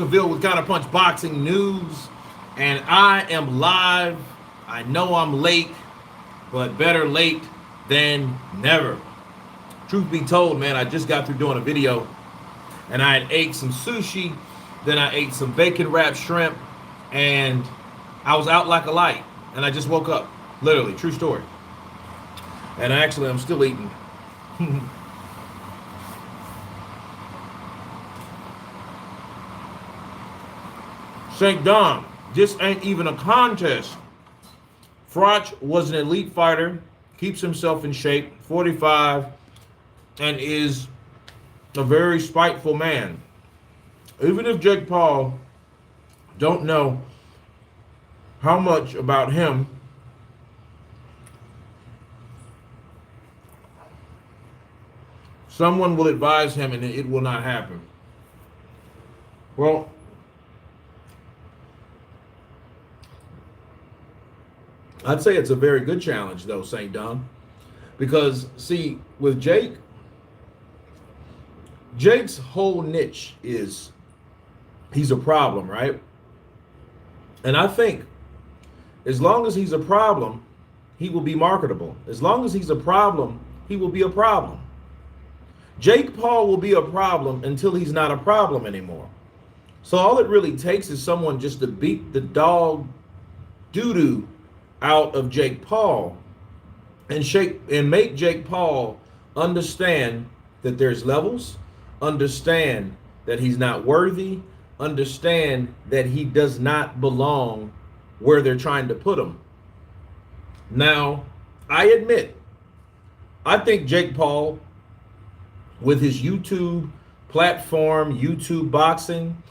Cavill with Counterpunch Boxing News, and I am live. I know I'm late, but better late than never. Truth be told, man, I just got through doing a video, and I had ate some sushi, then I ate some bacon wrapped shrimp, and I was out like a light, and I just woke up. Literally, true story. And actually, I'm still eating. St. Don, this ain't even a contest. Froch was an elite fighter, keeps himself in shape, 45, and is a very spiteful man. Even if Jake Paul don't know how much about him, someone will advise him and it will not happen. Well, I'd say it's a very good challenge, though, St. Don. Because, see, with Jake's whole niche is he's a problem, right? And I think as long as he's a problem, he will be marketable. As long as he's a problem, he will be a problem. Jake Paul will be a problem until he's not a problem anymore. So all it really takes is someone just to beat the dog doo-doo out of Jake Paul and make Jake Paul understand that there's levels, understand that he's not worthy, understand that he does not belong where they're trying to put him. Now, I admit, I think Jake Paul, with his YouTube platform, YouTube boxing,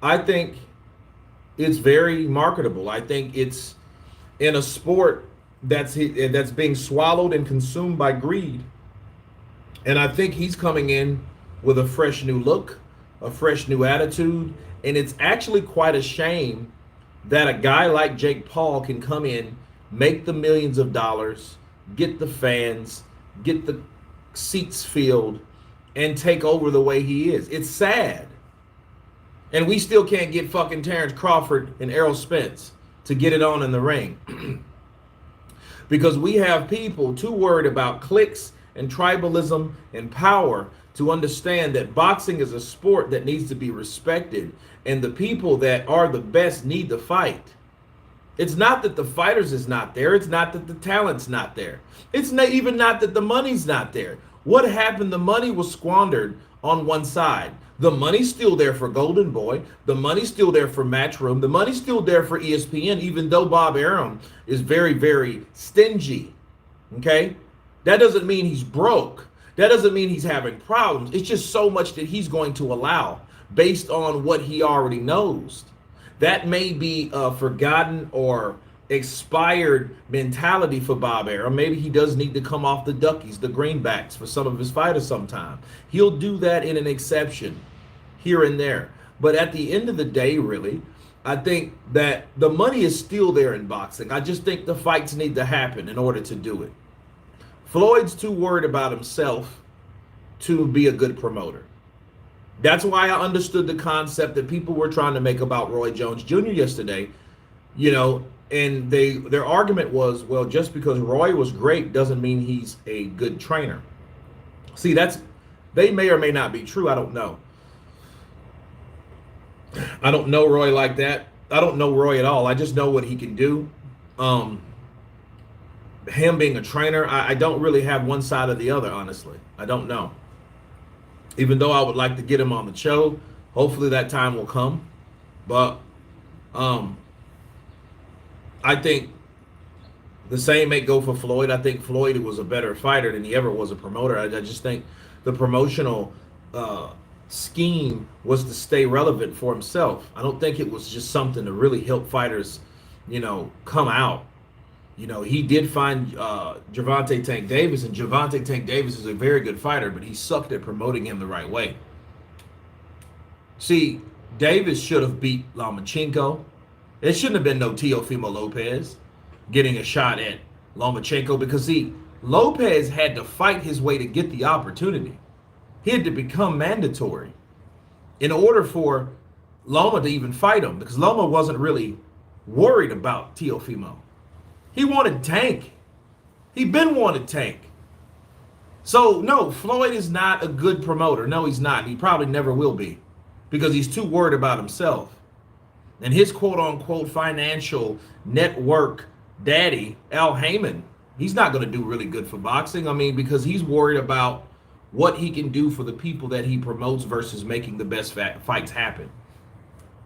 I think it's very marketable. I think it's in a sport that's being swallowed and consumed by greed. And I think he's coming in with a fresh new look, a fresh new attitude. And it's actually quite a shame that a guy like Jake Paul can come in, make the millions of dollars, get the fans, get the seats filled, and take over the way he is. It's sad. And we still can't get fucking Terrence Crawford and Errol Spence to get it on in the ring. Because we have people too worried about clicks and tribalism and power to understand that boxing is a sport that needs to be respected, and the people that are the best need to fight. It's not that the fighters is not there. It's not that the talent's not there. It's even not that the money's not there. What happened? The money was squandered on one side. The money's still there for Golden Boy. The money's still there for Matchroom. The money's still there for ESPN, even though Bob Arum is very, very stingy. Okay? That doesn't mean he's broke. That doesn't mean he's having problems. It's just so much that he's going to allow based on what he already knows. That may be a forgotten or expired mentality for Bob Arum. Maybe he does need to come off the duckies, the greenbacks for some of his fighters sometime. He'll do that in an exception here and there. But at the end of the day, really, I think that the money is still there in boxing. I just think the fights need to happen in order to do it. Floyd's too worried about himself to be a good promoter. That's why I understood the concept that people were trying to make about Roy Jones Jr. yesterday, and their argument was, well, just because Roy was great doesn't mean he's a good trainer. See, they may or may not be true. I don't know. I don't know Roy like that. I don't know Roy at all. I just know what he can do. Him being a trainer, I don't really have one side or the other, honestly. I don't know. Even though I would like to get him on the show, hopefully that time will come. But I think the same may go for Floyd. I think Floyd was a better fighter than he ever was a promoter. I just think the promotional scheme was to stay relevant for himself. I don't think it was just something to really help fighters, come out. He did find Gervonta Tank Davis, and Gervonta Tank Davis is a very good fighter, but he sucked at promoting him the right way. See, Davis should have beat Lomachenko. It shouldn't have been no Teofimo Lopez getting a shot at Lomachenko because, see, Lopez had to fight his way to get the opportunity. He had to become mandatory in order for Loma to even fight him because Loma wasn't really worried about Teofimo. He wanted Tank. He been wanted Tank. So no, Floyd is not a good promoter. No, he's not. He probably never will be because he's too worried about himself. And his quote unquote financial network daddy, Al Heyman, he's not going to do really good for boxing. I mean, because he's worried about what he can do for the people that he promotes versus making the best fights happen.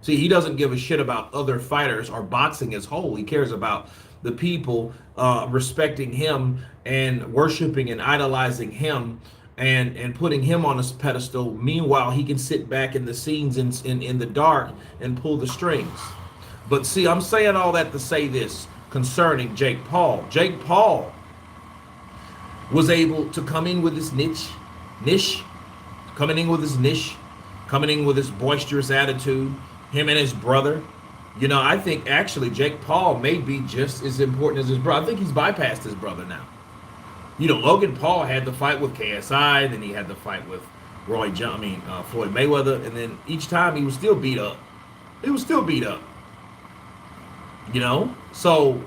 See, he doesn't give a shit about other fighters or boxing as whole. He cares about the people respecting him and worshiping and idolizing him and putting him on a pedestal. Meanwhile, he can sit back in the scenes in the dark and pull the strings. But see, I'm saying all that to say this concerning Jake Paul. Jake Paul was able to come in with his coming in with his boisterous attitude, him and his brother. You know, I think actually Jake Paul may be just as important as his brother. I think he's bypassed his brother now. You know, Logan Paul had the fight with KSI, then he had the fight with Floyd Mayweather, and then each time he was still beat up. He was still beat up. You know? So,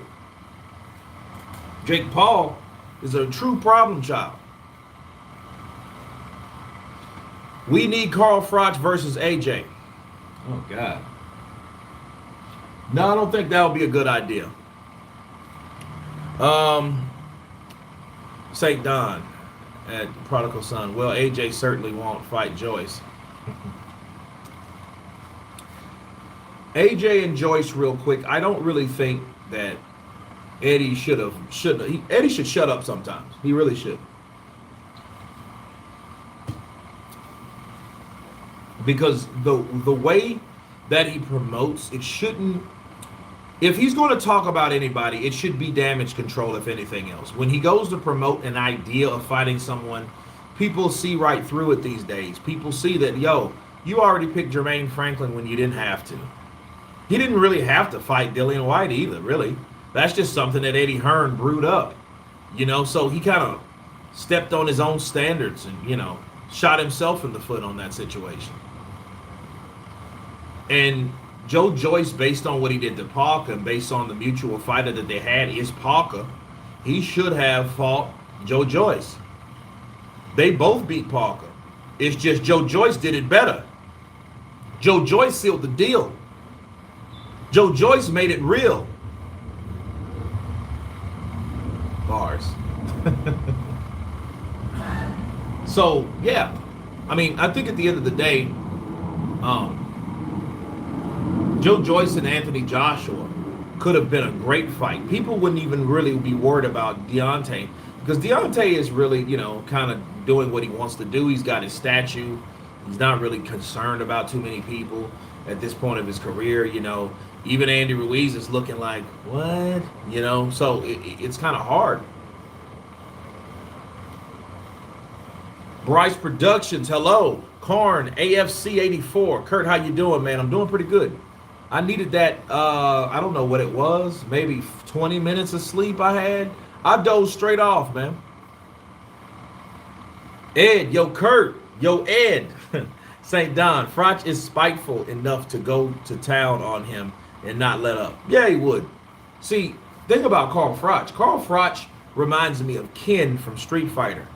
Jake Paul is a true problem child. We need Carl Froch versus AJ. Oh, God. No, I don't think that would be a good idea. St. Don at Prodigal Son. Well, AJ certainly won't fight Joyce. AJ and Joyce, real quick. I don't really think that Eddie Eddie should shut up sometimes. He really should. Because the way that he promotes, it shouldn't. If he's going to talk about anybody, it should be damage control, if anything else. When he goes to promote an idea of fighting someone, people see right through it these days. People see that, yo, you already picked Jermaine Franklin when you didn't have to. He didn't really have to fight Dillian White either, really. That's just something that Eddie Hearn brewed up. You know, so he kind of stepped on his own standards and, you know, shot himself in the foot on that situation. And Joe Joyce, based on what he did to Parker and based on the mutual fighter that they had is Parker, he should have fought Joe Joyce. They both beat Parker. It's just Joe Joyce did it better. Joe Joyce sealed the deal. Joe Joyce made it real. Bars. So, yeah. I mean, I think at the end of the day, Joe Joyce and Anthony Joshua could have been a great fight. People wouldn't even really be worried about Deontay because Deontay is really, you know, kind of doing what he wants to do. He's got his statue. He's not really concerned about too many people at this point of his career. You know, even Andy Ruiz is looking like, what? You know, so it's kind of hard. Bryce Productions, hello. Karn, AFC 84. Kurt, how you doing, man? I'm doing pretty good. I needed that, I don't know what it was, maybe 20 minutes of sleep I had. I dozed straight off, man. Ed, yo, Kurt, yo, Ed. St. Don, Froch is spiteful enough to go to town on him and not let up. Yeah, he would. See, think about Carl Froch. Carl Froch reminds me of Ken from Street Fighter.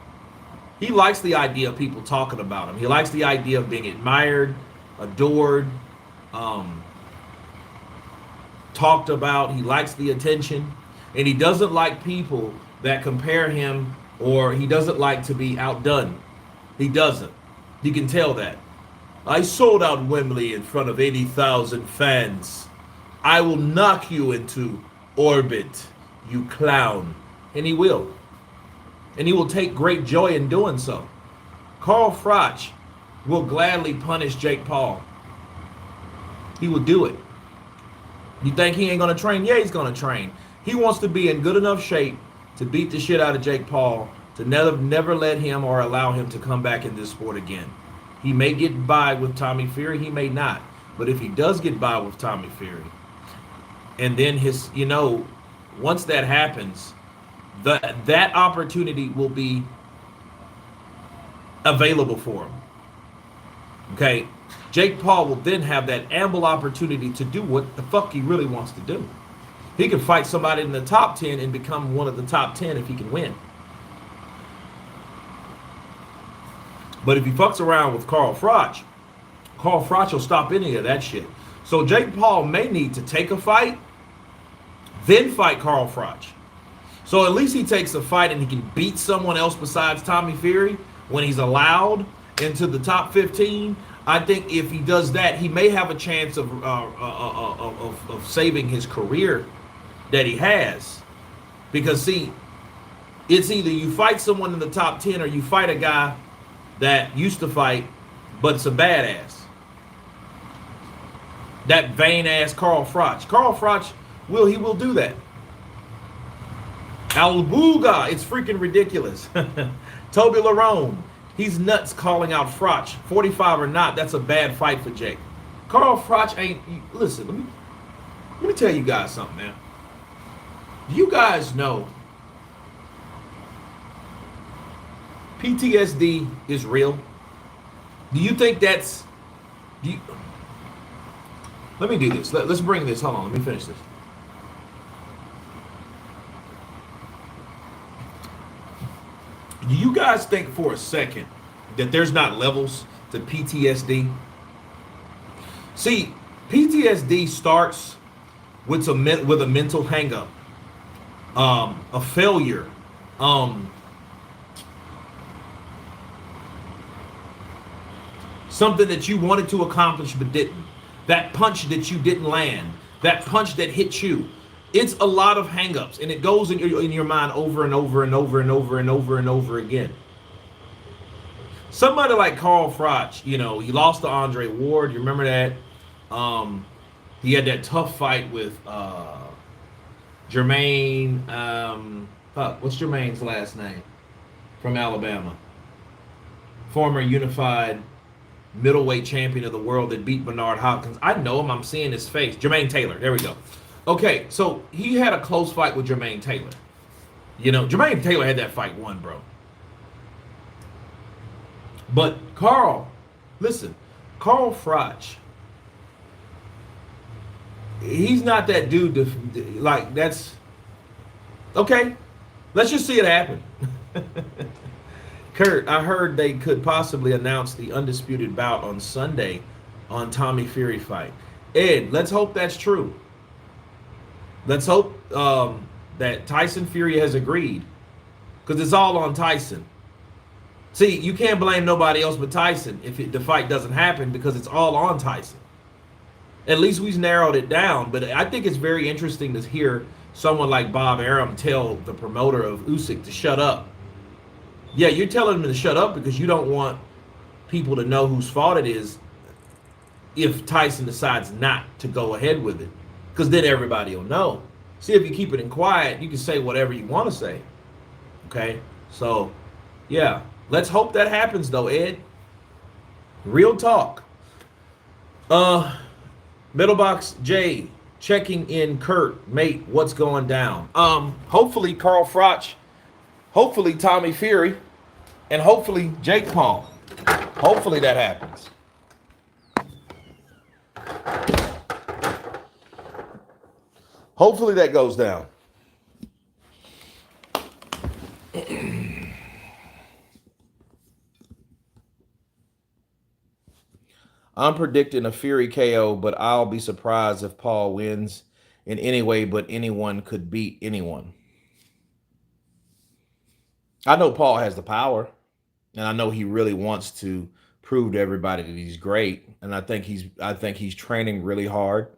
He likes the idea of people talking about him. He likes the idea of being admired, adored, talked about. He likes the attention, and he doesn't like people that compare him, or he doesn't like to be outdone. He doesn't. You can tell that. I sold out Wembley in front of 80,000 fans. I will knock you into orbit, you clown. And he will. And he will take great joy in doing so. Carl Froch will gladly punish Jake Paul. He will do it. You think he ain't going to train? Yeah, he's going to train. He wants to be in good enough shape to beat the shit out of Jake Paul, to never let him or allow him to come back in this sport again. He may get by with Tommy Fury, he may not. But if he does get by with Tommy Fury, and then his, you know, once that happens, that opportunity will be available for him. Okay, Jake Paul will then have that ample opportunity to do what the fuck he really wants to do. He can fight somebody in the top 10 and become one of the top 10 if he can win. But if he fucks around with Carl Froch will stop any of that shit. So Jake Paul may need to take a fight, then fight Carl Froch. So at least he takes a fight and he can beat someone else besides Tommy Fury when he's allowed into the top 15. I think if he does that, he may have a chance of saving his career that he has. Because see, it's either you fight someone in the top 10 or you fight a guy that used to fight, but it's a badass. That vain ass Carl Froch. Carl Froch will do that. Albuga, it's freaking ridiculous. Toby Larone, he's nuts calling out Froch. 45 or not, that's a bad fight for Jake. Carl Froch ain't. Listen, let me tell you guys something, man. Do you guys know PTSD is real? Do you think that's... let me do this. Let's bring this. Hold on. Let me finish this. Do you guys think for a second that there's not levels to PTSD? See, PTSD starts with a mental hang-up, a failure, something that you wanted to accomplish but didn't. That punch that you didn't land. That punch that hit you. It's a lot of hang-ups, and it goes in your mind over and over and over and over and over and over again. Somebody like Carl Froch, he lost to Andre Ward. You remember that? He had that tough fight with Jermaine. What's Jermaine's last name? From Alabama. Former unified middleweight champion of the world that beat Bernard Hopkins. I know him. I'm seeing his face. Jermaine Taylor. There we go. Okay, so he had a close fight with Jermaine Taylor. Jermaine Taylor had that fight won, bro. But Carl Froch, he's not that dude that's... Okay, let's just see it happen. Kurt, I heard they could possibly announce the undisputed bout on Sunday on Tommy Fury fight. Ed, let's hope that's true. Let's hope that Tyson Fury has agreed, because it's all on Tyson. See, you can't blame nobody else but Tyson if the fight doesn't happen, because it's all on Tyson. At least we've narrowed it down, but I think it's very interesting to hear someone like Bob Arum tell the promoter of Usyk to shut up. Yeah, you're telling him to shut up because you don't want people to know whose fault it is if Tyson decides not to go ahead with it. Because then everybody will know. See, if you keep it in quiet, you can say whatever you want to say. Okay? So, yeah. Let's hope that happens, though, Ed. Real talk. Middlebox J, checking in Kurt. Mate, what's going down? Hopefully Carl Froch, hopefully Tommy Fury, and hopefully Jake Paul. Hopefully that happens. Hopefully that goes down. I'm predicting a Fury KO, but I'll be surprised if Paul wins in any way, but anyone could beat anyone. I know Paul has the power, and I know he really wants to prove to everybody that he's great, and I think he's training really hard.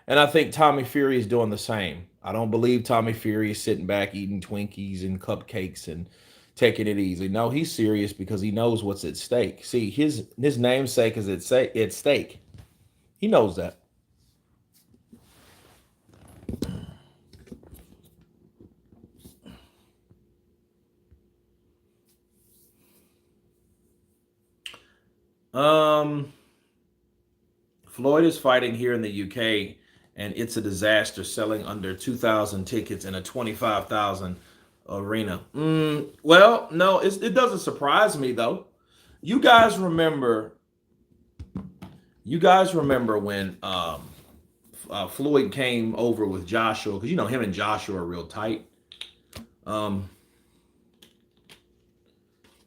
And I think Tommy Fury is doing the same. I don't believe Tommy Fury is sitting back eating Twinkies and cupcakes and taking it easy. No, he's serious because he knows what's at stake. See, his namesake is at stake. He knows that. Floyd is fighting here in the UK, and it's a disaster, selling under 2,000 tickets in a 25,000 arena. Well, no, it doesn't surprise me, though. You guys remember You guys remember when Floyd came over with Joshua, because you know him and Joshua are real tight. Um,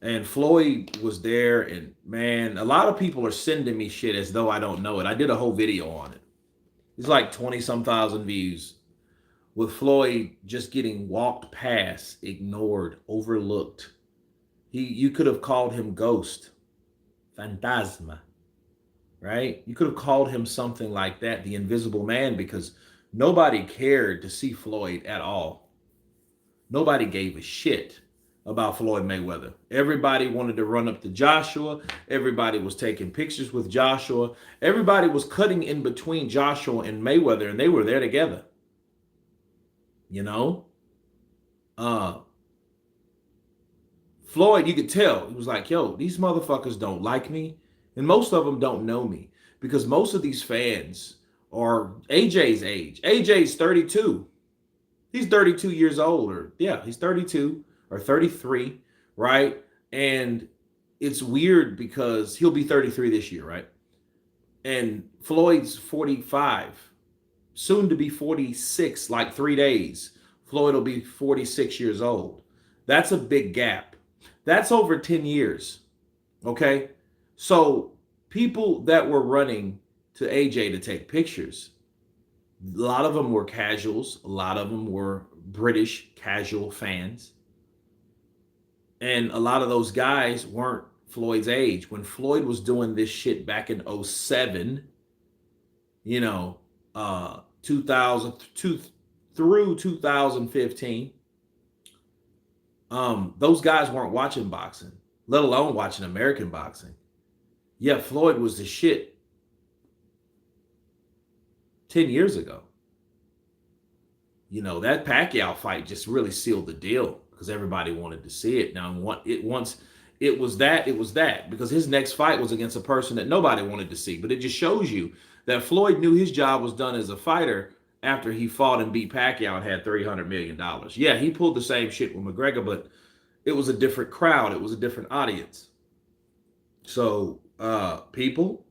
and Floyd was there, and man, a lot of people are sending me shit as though I don't know it. I did a whole video on it. It's like 20 some thousand views with Floyd just getting walked past, ignored, overlooked. You could have called him Ghost, Fantasma, right? You could have called him something like that, the Invisible Man, because nobody cared to see Floyd at all. Nobody gave a shit about Floyd Mayweather. Everybody wanted to run up to Joshua. Everybody was taking pictures with Joshua. Everybody was cutting in between Joshua and Mayweather, and they were there together. You know? Floyd, you could tell, he was like, yo, these motherfuckers don't like me. And most of them don't know me because most of these fans are AJ's age. AJ's 32. He's 32 years old, or yeah, he's 32 or 33, right? And it's weird because he'll be 33 this year, right? And Floyd's 45, soon to be 46, like 3 days. Floyd will be 46 years old. That's a big gap. That's over 10 years, okay? So people that were running to AJ to take pictures, a lot of them were casuals. A lot of them were British casual fans. And a lot of those guys weren't Floyd's age. When Floyd was doing this shit back in '07, you know, 2002 through 2015, those guys weren't watching boxing, let alone watching American boxing. Yeah, Floyd was the shit 10 years ago. You know, that Pacquiao fight just really sealed the deal because everybody wanted to see it. Now, once it was that because his next fight was against a person that nobody wanted to see. But it just shows you that Floyd knew his job was done as a fighter after he fought and beat Pacquiao and had $300 million. Yeah, he pulled the same shit with McGregor, but it was a different crowd. It was a different audience. So, people,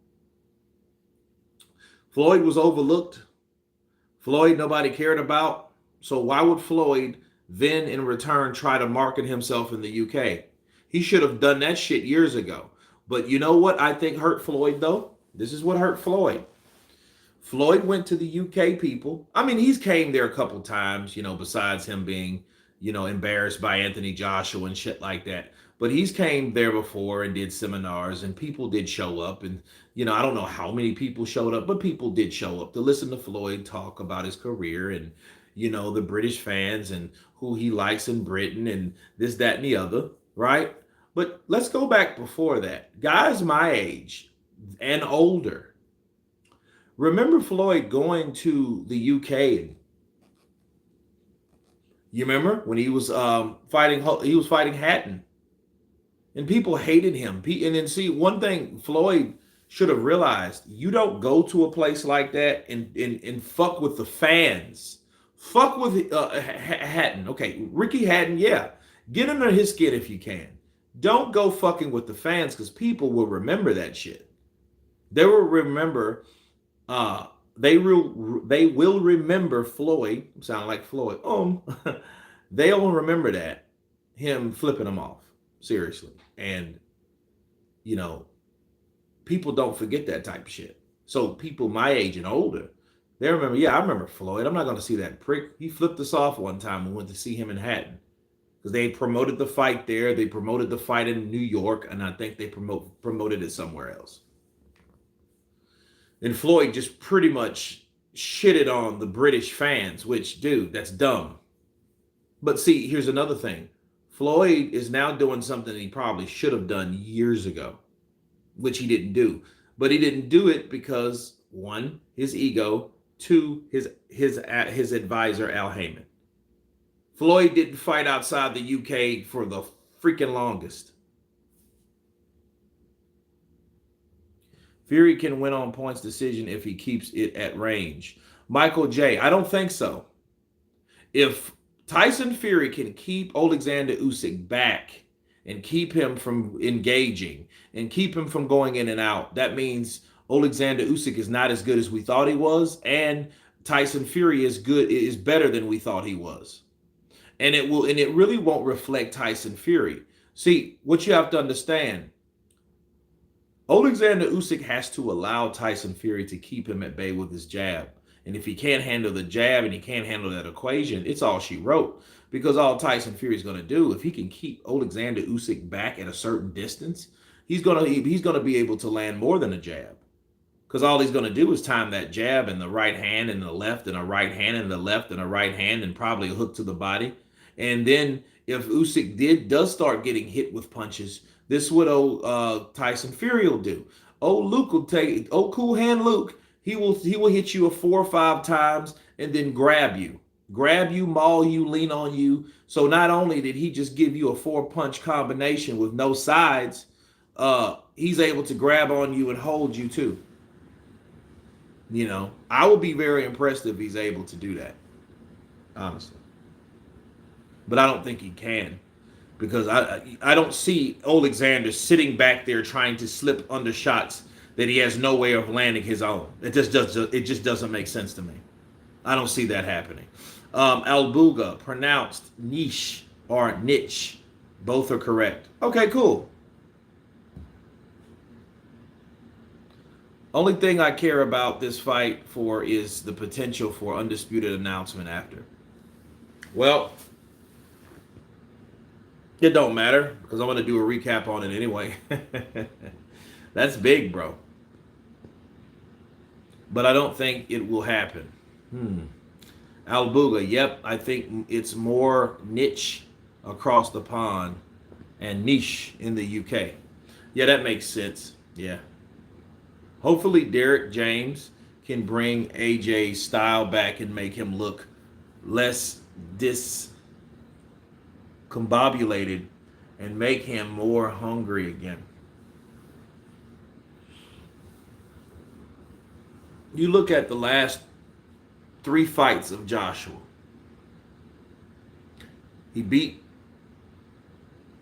Floyd was overlooked. Floyd, nobody cared about. So why would Floyd then in return try to market himself in the UK? He should have done that shit years ago. But you know what I think hurt Floyd, though? This is what hurt Floyd. Floyd went to the UK people. I mean, he's came there a couple times, you know, besides him being, you know, embarrassed by Anthony Joshua and shit like that. But he's came there before and did seminars, and people did show up. And, you know, I don't know how many people showed up, but people did show up to listen to Floyd talk about his career and, you know, the British fans and who he likes in Britain and this, that, and the other, right? But let's go back before that. Guys my age and older, remember Floyd going to the UK? You remember when he was fighting? He was fighting Hatton, and people hated him. And then see, one thing Floyd should have realized: you don't go to a place like that and fuck with the fans. Fuck with Hatton. Okay, Ricky Hatton. Yeah, get under his skin if you can. Don't go fucking with the fans because people will remember that shit. They will remember. They will remember Floyd. Sound like Floyd. They'll remember that him flipping them off seriously, and you know, people don't forget that type of shit. So people my age and older, they remember. Yeah, I remember Floyd. I'm not going to see that prick. He flipped us off one time. We went to see him in Hatton because they promoted the fight there. They promoted the fight in New York, and I think they promoted it somewhere else. And Floyd just pretty much shitted on the British fans, which, dude, that's dumb. But see, here's another thing. Floyd is now doing something he probably should have done years ago, which he didn't do. But he didn't do it because, one, his ego, two, his advisor, Al Heyman. Floyd didn't fight outside the UK for the freaking longest. Fury can win on points decision if he keeps it at range. Michael J. I don't think so. If Tyson Fury can keep Alexander Usyk back and keep him from engaging and keep him from going in and out, that means Alexander Usyk is not as good as we thought he was, and Tyson Fury is better than we thought he was. And it really won't reflect Tyson Fury. See, what you have to understand, Alexander Usyk has to allow Tyson Fury to keep him at bay with his jab. And if he can't handle the jab and he can't handle that equation, it's all she wrote. Because all Tyson Fury is going to do, if he can keep Alexander Usyk back at a certain distance, he's gonna be able to land more than a jab. Because all he's going to do is time that jab in the right hand and the left, and a right hand and the left, and a right hand, and probably a hook to the body. And then if Usyk does start getting hit with punches, this is what Tyson Fury will do. Luke will take Cool Hand Luke. He will hit you 4 or 5 times and then grab you, maul you, lean on you. So not only did he just give you a 4-punch combination with no sides, he's able to grab on you and hold you too. I will be very impressed if he's able to do that, honestly. But I don't think he can, because I don't see Alexander sitting back there trying to slip under shots that he has no way of landing his own. It just doesn't make sense to me. I don't see that happening. Albuga, pronounced niche or niche. Both are correct. Okay, cool. Only thing I care about this fight for is the potential for undisputed announcement after. Well, it don't matter, because I'm going to do a recap on it anyway. That's big, bro. But I don't think it will happen. Albuga, yep, I think it's more niche across the pond and niche in the UK. Yeah, that makes sense. Yeah. Hopefully Derek James can bring AJ's style back and make him look less discombobulated and make him more hungry again. You look at the last 3 fights of Joshua. He beat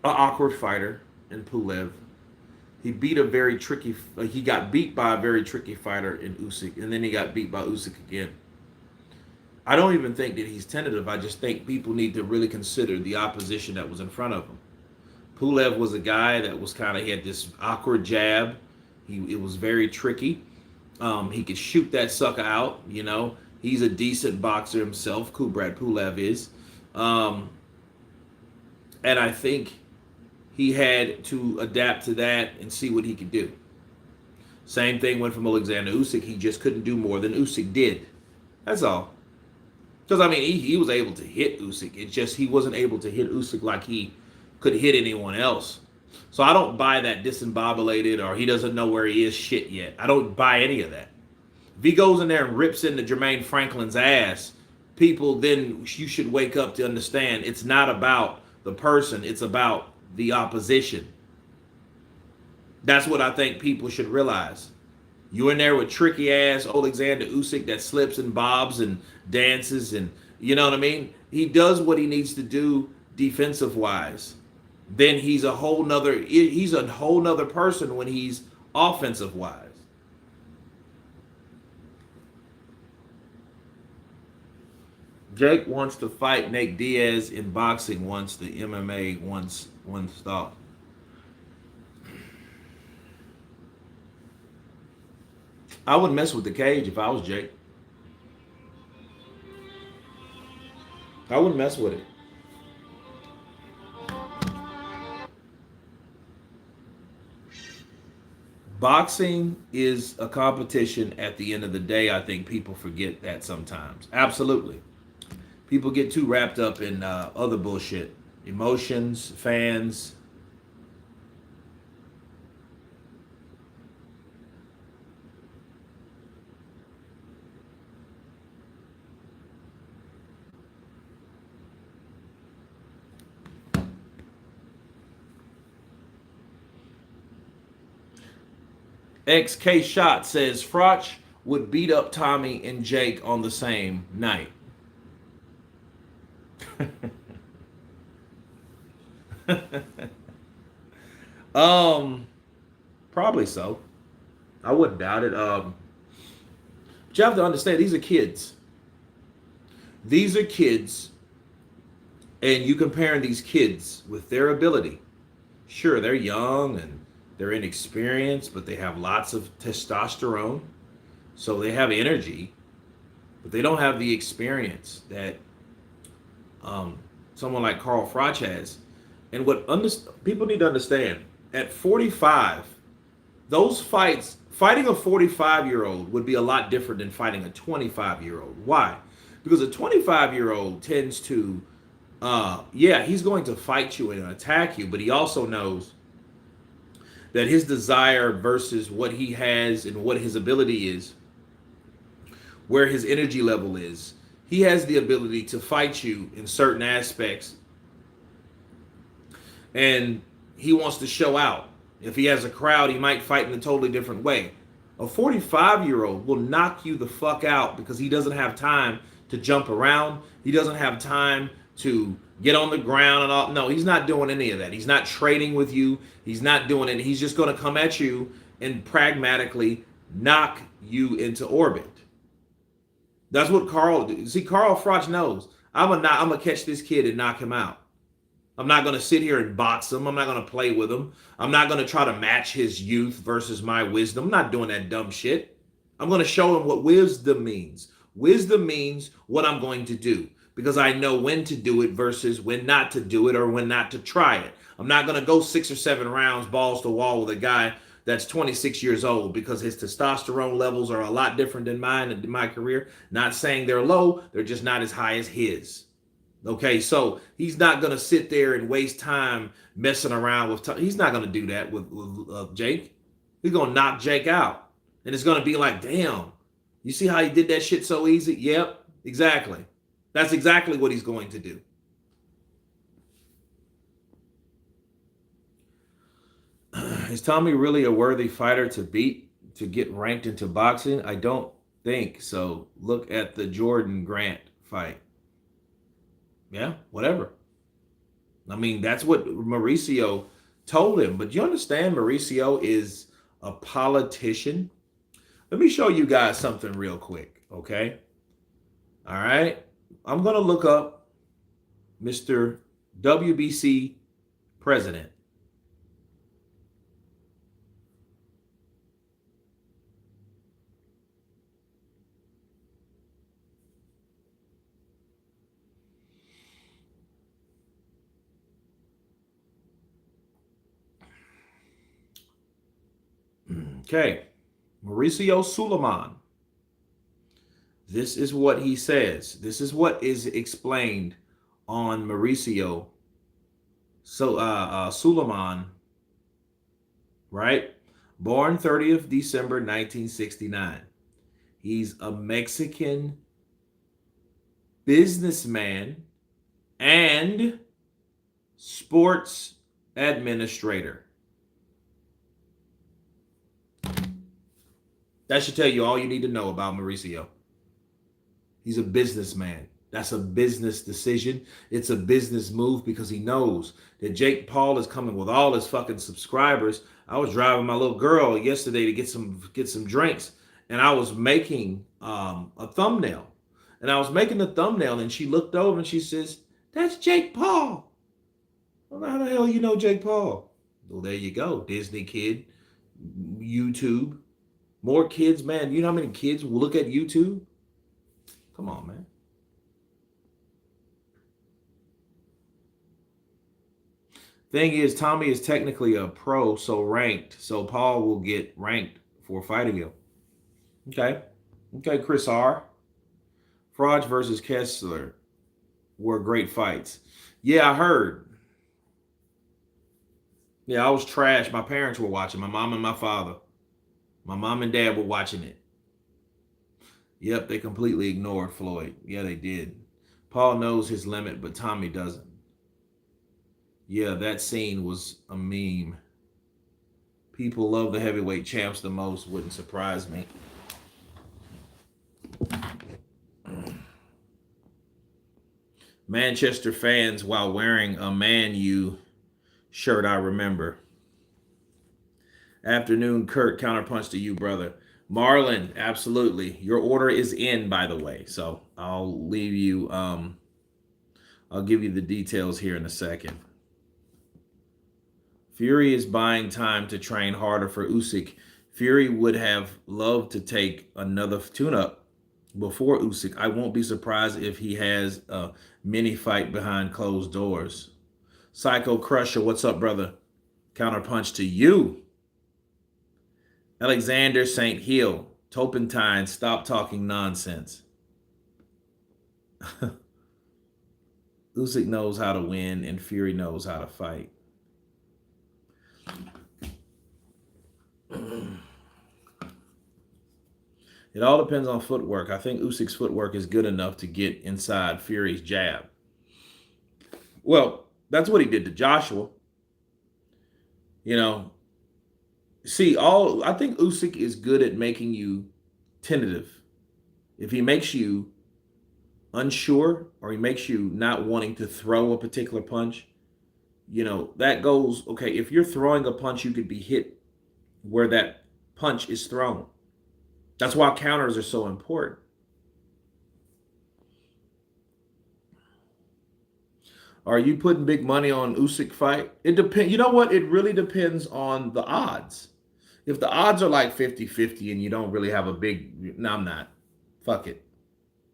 an awkward fighter in Pulev. He got beat by a very tricky fighter in Usyk, and then he got beat by Usyk again. I don't even think that he's tentative. I just think people need to really consider the opposition that was in front of him. Pulev was a guy that he had this awkward jab. It was very tricky. He could shoot that sucker out, He's a decent boxer himself, Kubrat Pulev is. And I think he had to adapt to that and see what he could do. Same thing went from Alexander Usyk. He just couldn't do more than Usyk did. That's all. Because, he was able to hit Usyk. It's just he wasn't able to hit Usyk like he could hit anyone else. So I don't buy that discombobulated or he doesn't know where he is shit yet. I don't buy any of that. If he goes in there and rips into Jermaine Franklin's ass, then you should wake up to understand it's not about the person. It's about the opposition. That's what I think people should realize. You're in there with tricky ass Alexander Usyk that slips and bobs and dances, and you know what I mean? He does what he needs to do defensive wise. Then he's a whole nother person when he's offensive wise. Jake wants to fight Nate Diaz in boxing once the MMA once thought. I wouldn't mess with the cage if I was Jake. I wouldn't mess with it. Boxing is a competition at the end of the day. I think people forget that sometimes. Absolutely. People get too wrapped up in other bullshit. Emotions, fans. XK Shot says Froch would beat up Tommy and Jake on the same night. Probably so. I wouldn't doubt it. But you have to understand, these are kids. These are kids, and you comparing these kids with their ability. Sure, they're young and they're inexperienced, but they have lots of testosterone, so they have energy, but they don't have the experience that um, someone like Carl Froch has. And people need to understand, at 45, those fighting a 45-year-old would be a lot different than fighting a 25-year-old. Why? Because a 25-year-old tends to, yeah, he's going to fight you and attack you, but he also knows that his desire versus what he has and what his ability is, where his energy level is, he has the ability to fight you in certain aspects, and he wants to show out. If he has a crowd, he might fight in a totally different way. A 45-year-old will knock you the fuck out because he doesn't have time to jump around. He doesn't have time to get on the ground and all. No, he's not doing any of that. He's not trading with you. He's not doing it. He's just going to come at you and pragmatically knock you into orbit. That's what Carl. See, Carl Froch knows. I'm gonna catch this kid and knock him out. I'm not going to sit here and box him. I'm not going to play with him. I'm not going to try to match his youth versus my wisdom. I'm not doing that dumb shit. I'm going to show him what wisdom means. Wisdom means what I'm going to do because I know when to do it versus when not to do it or when not to try it. I'm not going to go 6 or 7 rounds balls to wall with a guy that's 26 years old because his testosterone levels are a lot different than mine in my career. Not saying they're low, they're just not as high as his. Okay, so he's not going to sit there and waste time messing around with. He's not going to do that with Jake. He's going to knock Jake out. And it's going to be like, damn, you see how he did that shit so easy? Yep, exactly. That's exactly what he's going to do. Is Tommy really a worthy fighter to beat to get ranked into boxing? I don't think so. Look at the Jordan Grant fight. Yeah, whatever. I mean, that's what Mauricio told him. But you understand, Mauricio is a politician. Let me show you guys something real quick, okay? All right. I'm going to look up Mr. WBC president. Okay, Mauricio Suleiman. This is what he says. This is what is explained on Mauricio Suleiman, right? Born 30th December 1969. He's a Mexican businessman and sports administrator. That should tell you all you need to know about Mauricio. He's a businessman. That's a business decision. It's a business move because he knows that Jake Paul is coming with all his fucking subscribers. I was driving my little girl yesterday to get some drinks, and I was making a thumbnail. And I was making the thumbnail, and she looked over and she says, "That's Jake Paul." Well, how the hell you know Jake Paul? Well, there you go. Disney kid, YouTube. More kids, man. You know how many kids will look at YouTube? Come on, man. Thing is, Tommy is technically a pro, so ranked. So Paul will get ranked for fighting him. Okay. Okay, Chris R. Froch versus Kessler were great fights. Yeah, I heard. Yeah, I was trash. My parents were watching. My mom and my father. My mom and dad were watching it. Yep, they completely ignored Floyd. Yeah, they did. Paul knows his limit, but Tommy doesn't. Yeah, that scene was a meme. People love the heavyweight champs the most. Wouldn't surprise me. Manchester fans while wearing a Man U shirt, I remember. Afternoon, Kurt. Counterpunch to you, brother. Marlon, absolutely. Your order is in, by the way. So I'll leave you. I'll give you the details here in a second. Fury is buying time to train harder for Usyk. Fury would have loved to take another tune-up before Usyk. I won't be surprised if he has a mini fight behind closed doors. Psycho Crusher, what's up, brother? Counterpunch to you. Alexander St. Hill, Topentine, stop talking nonsense. Usyk knows how to win, and Fury knows how to fight. It all depends on footwork. I think Usyk's footwork is good enough to get inside Fury's jab. Well, that's what he did to Joshua. You know, I think Usyk is good at making you tentative. If he makes you unsure or he makes you not wanting to throw a particular punch, that goes, okay, if you're throwing a punch, you could be hit where that punch is thrown. That's why counters are so important. Are you putting big money on Usyk fight? It depends. You know what? It really depends on the odds. If the odds are like 50-50 and you don't really have a big, no, I'm not. Fuck it.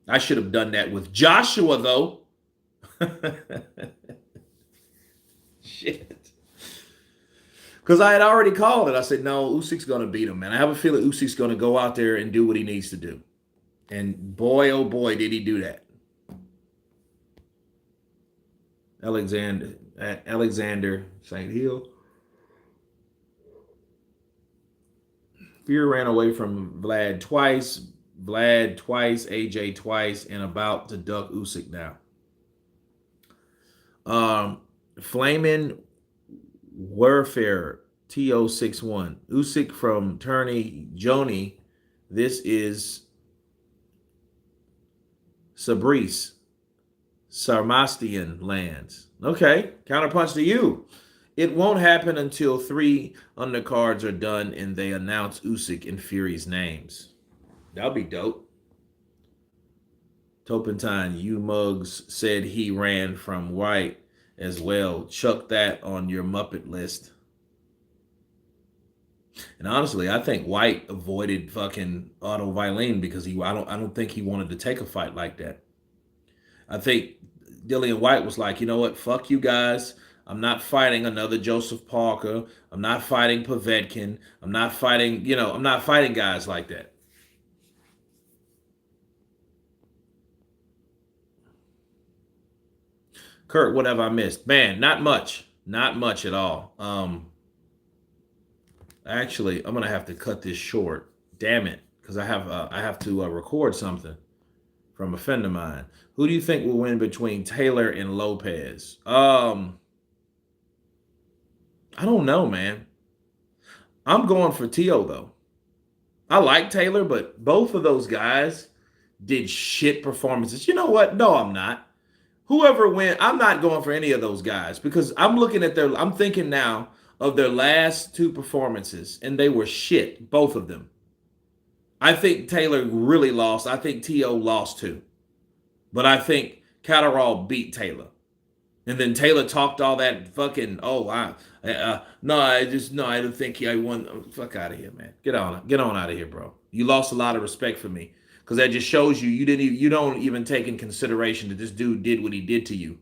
I should have done that with Joshua, though. Shit. Because I had already called it. I said, no, Usyk's going to beat him, man. I have a feeling Usyk's going to go out there and do what he needs to do. And boy, oh boy, did he do that. Alexander St. Hill. Fury ran away from Vlad twice, AJ twice, and about to duck Usyk now. Flamin' Warfare TO61. Usyk from Turney Joni. This is Sabris. Sarmastian lands. Okay, counterpunch to you. It won't happen until 3 undercards are done and they announce Usyk and Fury's names. That'll be dope. Topentine, you mugs said he ran from White as well. Chuck that on your Muppet list. And honestly, I think White avoided fucking Otto Violin because I don't think he wanted to take a fight like that. I think Dillian White was like, you know what? Fuck you guys. I'm not fighting another Joseph Parker. I'm not fighting Povetkin. I'm not fighting guys like that. Kurt, what have I missed? Man, not much. Not much at all. Actually, I'm gonna have to cut this short. Damn it, because I have to record something from a friend of mine. Who do you think will win between Taylor and Lopez? I don't know, man. I'm going for T.O. though. I like Taylor, but both of those guys did shit performances. You know what? No, I'm not. Whoever wins, I'm not going for any of those guys because I'm thinking now of their last 2 performances, and they were shit, both of them. I think Taylor really lost. I think T.O. lost too. But I think Catterall beat Taylor. And then Taylor talked all that fucking, I don't think I won. Fuck out of here, man. Get on out of here, bro. You lost a lot of respect for me. Because that just shows you don't even take in consideration that this dude did what he did to you.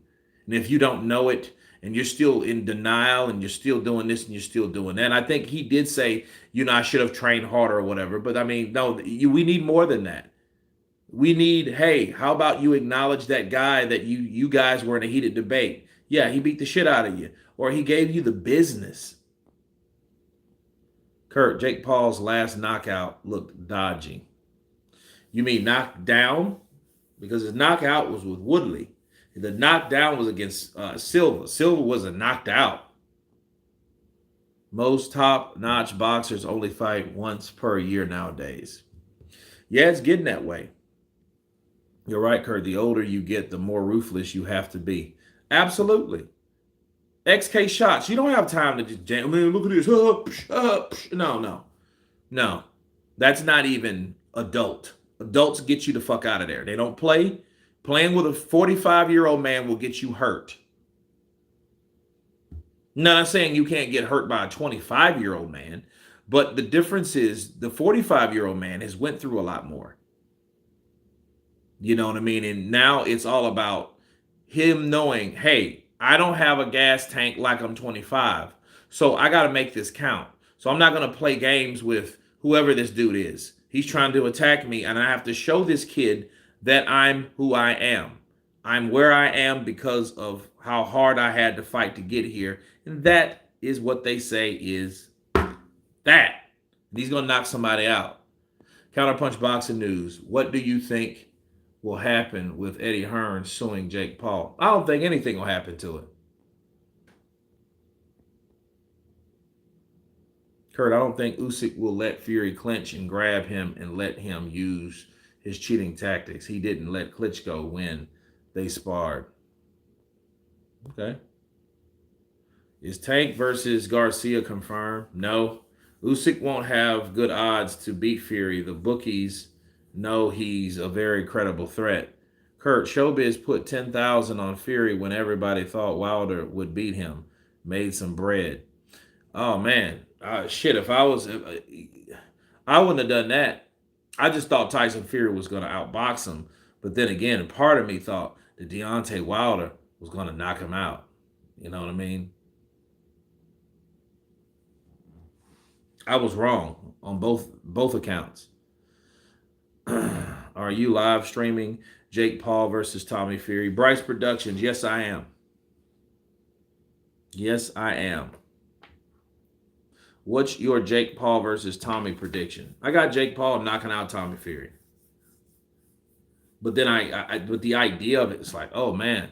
And if you don't know it, and you're still in denial, and you're still doing this, and you're still doing that. And I think he did say, I should have trained harder or whatever. But I mean, no, we need more than that. We need, hey, how about you acknowledge that guy that you guys were in a heated debate? Yeah, he beat the shit out of you. Or he gave you the business. Kurt, Jake Paul's last knockout looked dodgy. You mean knocked down? Because his knockout was with Woodley. The knockdown was against Silva. Silva wasn't knocked out. Most top-notch boxers only fight once per year nowadays. Yeah, it's getting that way. You're right, Kurt. The older you get, the more ruthless you have to be. Absolutely. XK shots. You don't have time to just jam. Man, look at this. No, no, no. That's not even adult. Adults get you the fuck out of there. They don't play. Playing with a 45-year-old man will get you hurt. Not saying you can't get hurt by a 25-year-old man, but the difference is the 45-year-old man has went through a lot more. You know what I mean? And now it's all about him knowing, hey, I don't have a gas tank like I'm 25. So I got to make this count. So I'm not going to play games with whoever this dude is. He's trying to attack me, and I have to show this kid that I'm who I am. I'm where I am because of how hard I had to fight to get here. And that is what they say is that. And he's going to knock somebody out. Counterpunch Boxing News. What do you think will happen with Eddie Hearn suing Jake Paul? I don't think anything will happen to it. Kurt, I don't think Usyk will let Fury clinch and grab him and let him use his cheating tactics. He didn't let Klitschko win. They sparred. Okay. Is Tank versus Garcia confirmed? No. Usyk won't have good odds to beat Fury. The bookies know he's a very credible threat. Kurt, Showbiz put 10,000 on Fury when everybody thought Wilder would beat him. Made some bread. Oh man, shit! If I was, I wouldn't have done that. I just thought Tyson Fury was going to outbox him, but then again, part of me thought that Deontay Wilder was going to knock him out. You know what I mean? I was wrong on both accounts. Are you live streaming Jake Paul versus Tommy Fury? Bryce Productions. Yes, I am. Yes, I am. What's your Jake Paul versus Tommy prediction? I got Jake Paul knocking out Tommy Fury. But then but the idea of it, it's like, oh man,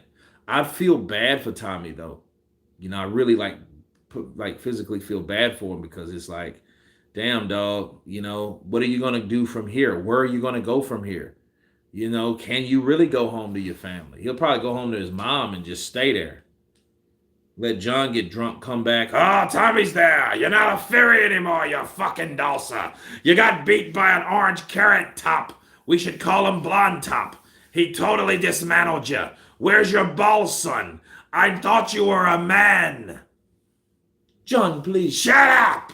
I feel bad for Tommy though. You know, I really like physically feel bad for him because it's like, damn dog, you know, what are you gonna do from here? Where are you gonna go from here? You know, can you really go home to your family? He'll probably go home to his mom and just stay there. Let John get drunk, come back. Oh, Tommy's there. You're not a Fury anymore, you fucking Dulcer. You got beat by an orange carrot top. We should call him Blonde Top. He totally dismantled you. Where's your balls, son? I thought you were a man. John, please. Shut up!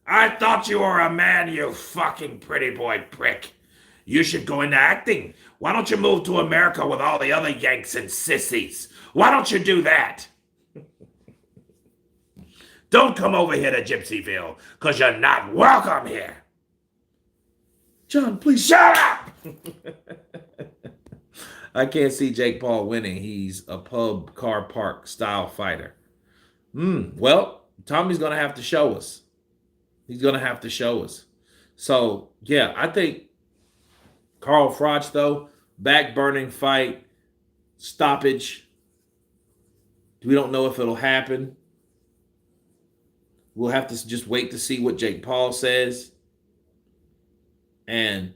I thought you were a man, you fucking pretty boy prick. You should go into acting. Why don't you move to America with all the other Yanks and sissies? Why don't you do that? Don't come over here to Gypsyville, because you're not welcome here. John, please shut up! I can't see Jake Paul winning. He's a pub car park style fighter. Well, Tommy's going to have to show us. He's going to have to show us. So, yeah, I think Carl Froch, though, back-burning fight, stoppage. We don't know if it'll happen. We'll have to just wait to see what Jake Paul says. And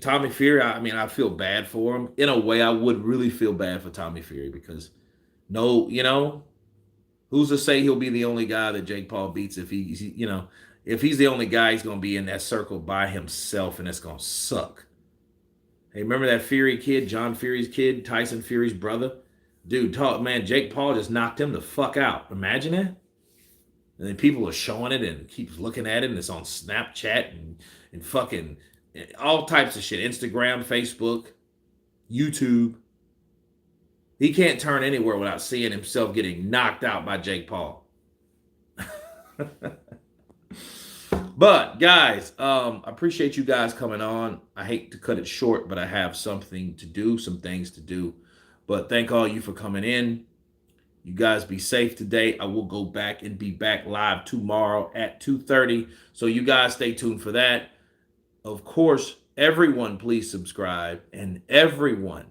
Tommy Fury, I mean, I feel bad for him. In a way, I would really feel bad for Tommy Fury because who's to say he'll be the only guy that Jake Paul beats if if he's the only guy, he's going to be in that circle by himself, and it's going to suck. Hey, remember that Fury kid, John Fury's kid, Tyson Fury's brother? Dude, man, Jake Paul just knocked him the fuck out. Imagine that. And then people are showing it and keeps looking at it, and it's on Snapchat and fucking all types of shit. Instagram, Facebook, YouTube. He can't turn anywhere without seeing himself getting knocked out by Jake Paul. But, guys, I appreciate you guys coming on. I hate to cut it short, but I have something to do, some things to do. But thank all you for coming in. You guys be safe today. I will go back and be back live tomorrow at 2:30. So you guys stay tuned for that. Of course, everyone please subscribe. And everyone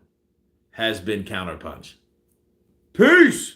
has been Counterpunch. Peace!